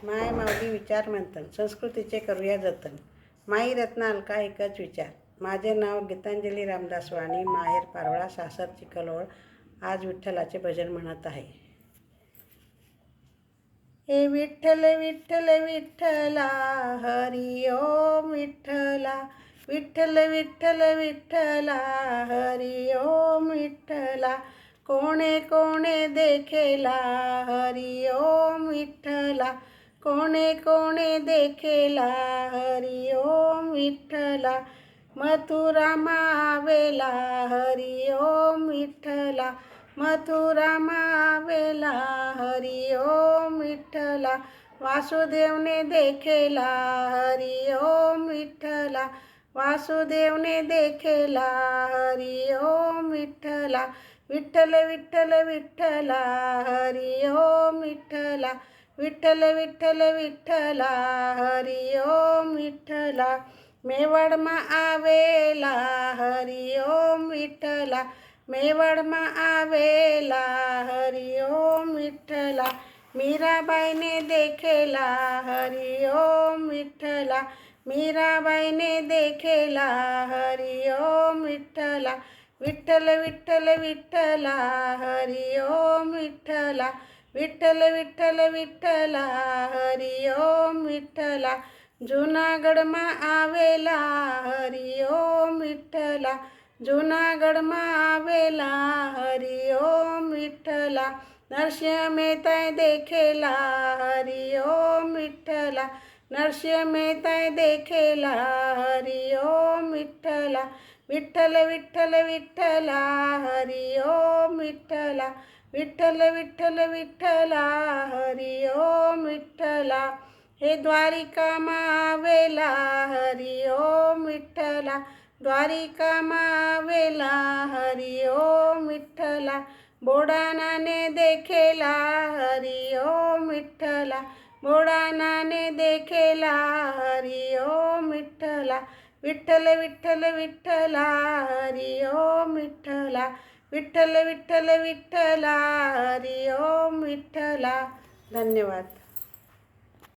माय माऊली विचार मंथन, संस्कृतीचे करूया जतन. माई रत्ना अलका एकच विचार. माझे नाव गीतांजली रामदास वाणी, माहेर पारोळा, सासर चिखलोळ. आज विठ्ठलाचे भजन म्हणत आहे. हे विठ्ठल विठ्ठल विठ्ठला, हरी ओम विठ्ठला. विठ्ठल विठ्ठल विठ्ठला, हरी ओम विठ्ठला. कोणे कोणे देखेला, हरी ओम विठ्ठला. कोणे कोणे देखेला, हरी ओम विठ्ठला. मथुरा मावेला, हरी ओम विठ्ठला. मथुरा मावेला, हरी ओम विठ्ठला. वासुदेवने देखेला, हरी ओम विठ्ठला. वासुदेवने देखेला, हरी ओम विठ्ठला. विठ्ठल विठ्ठल विठ्ठला, हरी ओम विठ्ठला. विठ्ठल विठ्ठल विठ्ठला, हरी ओम विठ्ठला. मेवाडमा आवेला, हरी ओम विठ्ठला. मेवाडमा आवेला, हरी ओम विठ्ठला. मीराबाईने देखेला, हरी ओम विठ्ठला. मीराबाईने देखेला, हरी ओम विठ्ठला. विठ्ठल विठ्ठल विठ्ठला, हरी ओम विठ्ठला. विठ्ठल विठ्ठल विठ्ठला, हरी ओम विठ्ठला. जुनागडमा आवेला, हरी ओम विठ्ठला. जुनागडमा आवेला, हरी ओम विठ्ठला. नरसिंह मेहताय देखेला, हरी ओम विठ्ठला. नरसिंह मेहताय देखेला, हरी ओम विठ्ठला. विठ्ठल विठ्ठल विठ्ठला, हरी ओम विठ्ठला. विठ्ठल विठ्ठल विठ्ठला, हरी ओम विठ्ठला. हे द्वारिका मावेला, हरी ओम विठ्ठला. द्वारिका मावेला, हरी ओम विठ्ठला. बोडानाने देखेला, हरी ओम विठ्ठला. बोडानाने देखेला, हरी ओम विठ्ठला. विठ्ठल विठ्ठल विठ्ठला, हरी ओम विठ्ठला. विठ्ठल विठ्ठल विठ्ठला, हरी ओम विठ्ठला. धन्यवाद.